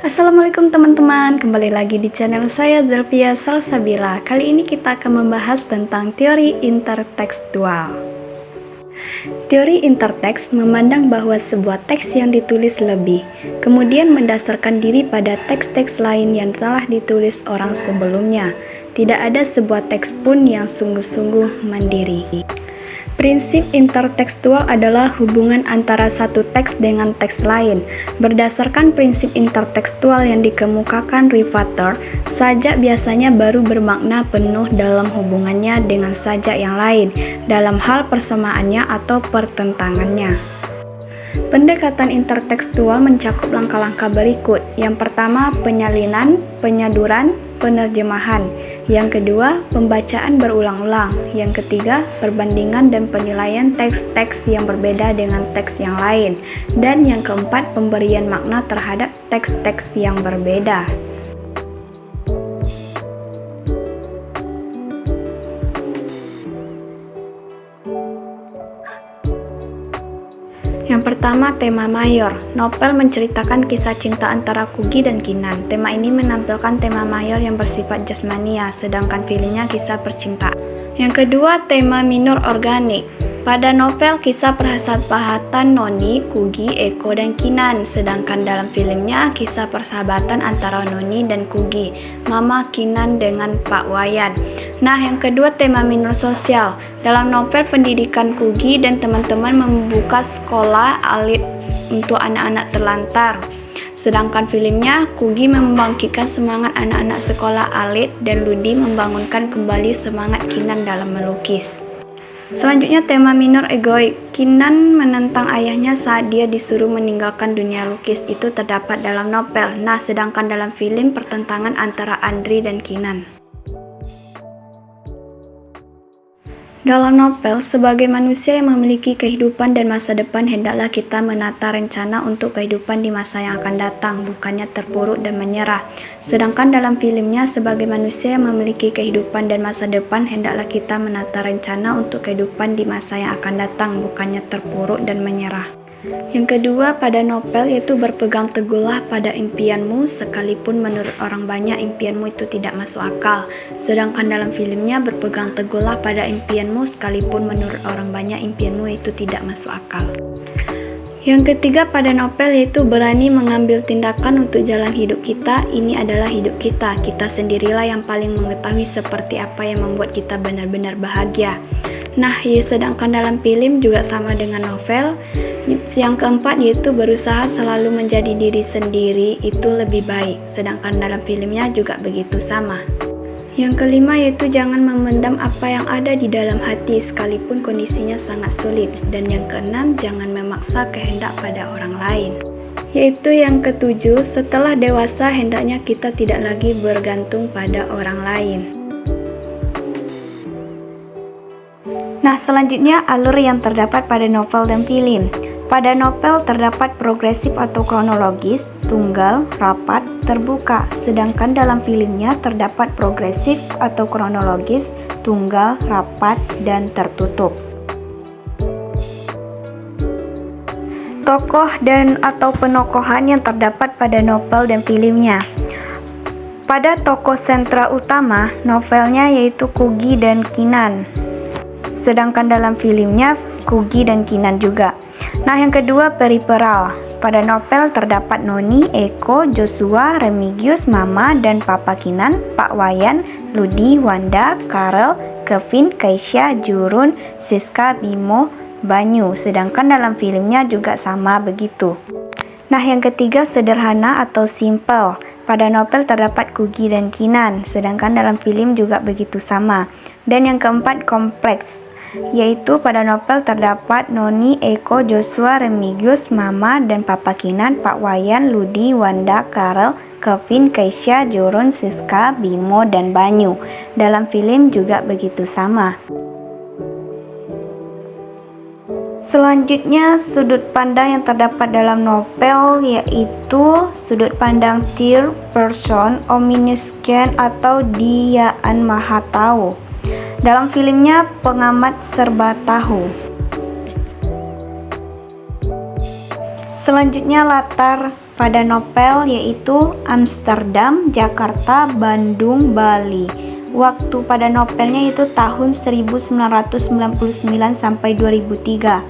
Assalamualaikum teman-teman, kembali lagi di channel saya Zelvia Salsabila. Kali ini kita akan membahas tentang teori intertekstual. Teori interteks memandang bahwa sebuah teks yang ditulis lebih, kemudian mendasarkan diri pada teks-teks lain yang telah ditulis orang sebelumnya. Tidak ada sebuah teks pun yang sungguh-sungguh mandiri. Prinsip intertekstual adalah hubungan antara satu teks dengan teks lain. Berdasarkan prinsip intertekstual yang dikemukakan Rivater, sajak biasanya baru bermakna penuh dalam hubungannya dengan sajak yang lain, dalam hal persamaannya atau pertentangannya. Pendekatan intertekstual mencakup langkah-langkah berikut. Yang pertama, penyalinan, penyaduran, penerjemahan. Yang kedua, pembacaan berulang-ulang. Yang ketiga, perbandingan dan penilaian teks-teks yang berbeda dengan teks yang lain. Dan yang keempat, pemberian makna terhadap teks-teks yang berbeda. Yang pertama, tema mayor. Novel menceritakan kisah cinta antara Kugy dan Keenan. Tema ini menampilkan tema mayor yang bersifat jasmania, sedangkan filmnya kisah percintaan. Yang kedua, tema minor organik. Pada novel, kisah persahabatan Noni, Kugy, Eko, dan Keenan, sedangkan dalam filmnya kisah persahabatan antara Noni dan Kugy, Mama Keenan dengan Pak Wayan. Nah, yang kedua, tema minor sosial. Dalam novel, pendidikan Kugy dan teman-teman membuka sekolah alit untuk anak-anak terlantar. Sedangkan filmnya, Kugy membangkitkan semangat anak-anak sekolah alit dan Ludi membangunkan kembali semangat Keenan dalam melukis. Selanjutnya, tema minor egoik. Keenan menentang ayahnya saat dia disuruh meninggalkan dunia lukis. Itu terdapat dalam novel. Nah, sedangkan dalam film, pertentangan antara Andri dan Keenan. Dalam novel, sebagai manusia yang memiliki kehidupan dan masa depan, hendaklah kita menata rencana untuk kehidupan di masa yang akan datang, bukannya terpuruk dan menyerah. Sedangkan dalam filmnya, sebagai manusia yang memiliki kehidupan dan masa depan, hendaklah kita menata rencana untuk kehidupan di masa yang akan datang, bukannya terpuruk dan menyerah. Yang kedua, pada novel, yaitu berpegang teguhlah pada impianmu, sekalipun menurut orang banyak impianmu itu tidak masuk akal. Sedangkan dalam filmnya, berpegang teguhlah pada impianmu, sekalipun menurut orang banyak impianmu itu tidak masuk akal. Yang ketiga, pada novel, yaitu berani mengambil tindakan untuk jalan hidup kita. Ini adalah hidup kita. Kita sendirilah yang paling mengetahui seperti apa yang membuat kita benar-benar bahagia. Nah, sedangkan dalam film juga sama dengan novel. Yang keempat, yaitu berusaha selalu menjadi diri sendiri itu lebih baik. Sedangkan dalam filmnya juga begitu sama. Yang kelima, yaitu jangan memendam apa yang ada di dalam hati sekalipun kondisinya sangat sulit. Dan yang keenam, jangan memaksa kehendak pada orang lain. Yaitu yang ketujuh, setelah dewasa hendaknya kita tidak lagi bergantung pada orang lain. Nah, selanjutnya alur yang terdapat pada novel dan film. Pada novel terdapat progresif atau kronologis, tunggal, rapat, terbuka. Sedangkan dalam filmnya terdapat progresif atau kronologis, tunggal, rapat, dan tertutup. Tokoh dan atau penokohan yang terdapat pada novel dan filmnya. Pada tokoh sentral utama, novelnya yaitu Kugy dan Keenan. Sedangkan dalam filmnya, Kugy dan Keenan juga. Nah, yang kedua, periperal. Pada novel terdapat Noni, Eko, Joshua, Remigius, Mama, dan Papa Keenan, Pak Wayan, Ludi, Wanda, Karel, Kevin, Keisha, Jurun, Siska, Bimo, Banyu. Sedangkan dalam filmnya juga sama begitu. Nah, yang ketiga, sederhana atau simple. Pada novel terdapat Kugy dan Keenan, sedangkan dalam film juga begitu sama. Dan yang keempat, kompleks, yaitu pada novel terdapat Noni, Eko, Joshua, Remigius, Mama, dan Papa Keenan, Pak Wayan, Ludi, Wanda, Karel, Kevin, Keisha, Jurun, Siska, Bimo, dan Banyu. Dalam film juga begitu sama. Selanjutnya, sudut pandang yang terdapat dalam novel yaitu sudut pandang third person, omniscient atau Diaan Maha Tahu. Dalam filmnya, pengamat serba tahu. Selanjutnya, latar pada novel yaitu Amsterdam, Jakarta, Bandung, Bali. Waktu pada novelnya itu tahun 1999 sampai 2003.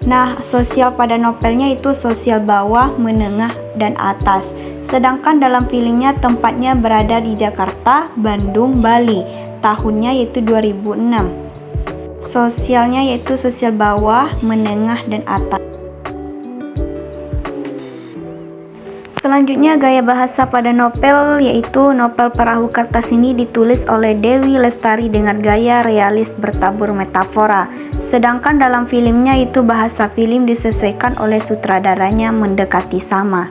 Nah, sosial pada novelnya itu sosial bawah, menengah, dan atas. Sedangkan dalam filmnya tempatnya berada di Jakarta, Bandung, Bali. Tahunnya yaitu 2006. Sosialnya yaitu sosial bawah, menengah, dan atas. Selanjutnya gaya bahasa pada novel yaitu novel Perahu Kertas ini ditulis oleh Dewi Lestari dengan gaya realis bertabur metafora. Sedangkan dalam filmnya itu bahasa film disesuaikan oleh sutradaranya mendekati sama.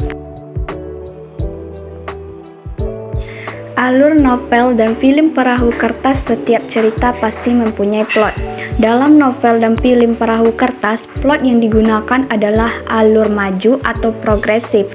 Alur novel dan film Perahu Kertas, setiap cerita pasti mempunyai plot. Dalam novel dan film Perahu Kertas, plot yang digunakan adalah alur maju atau progresif.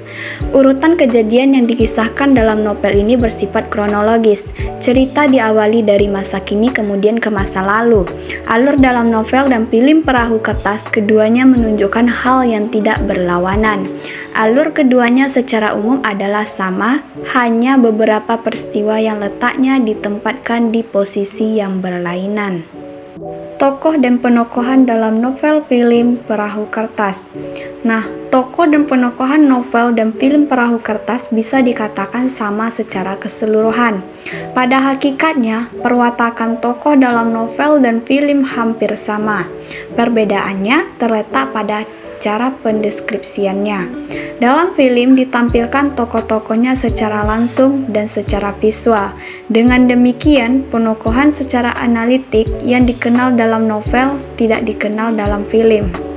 Urutan kejadian yang dikisahkan dalam novel ini bersifat kronologis. Cerita diawali dari masa kini kemudian ke masa lalu. Alur dalam novel dan film Perahu Kertas keduanya menunjukkan hal yang tidak berlawanan. Alur keduanya secara umum adalah sama, hanya beberapa peristiwa yang letaknya ditempatkan di posisi yang berlainan. Tokoh dan penokohan dalam novel film Perahu Kertas. Nah, tokoh dan penokohan novel dan film Perahu Kertas bisa dikatakan sama secara keseluruhan. Pada hakikatnya, perwatakan tokoh dalam novel dan film hampir sama. Perbedaannya terletak pada cara pendeskripsiannya. Dalam film ditampilkan tokoh-tokohnya secara langsung dan secara visual. Dengan demikian, penokohan secara analitik yang dikenal dalam novel tidak dikenal dalam film.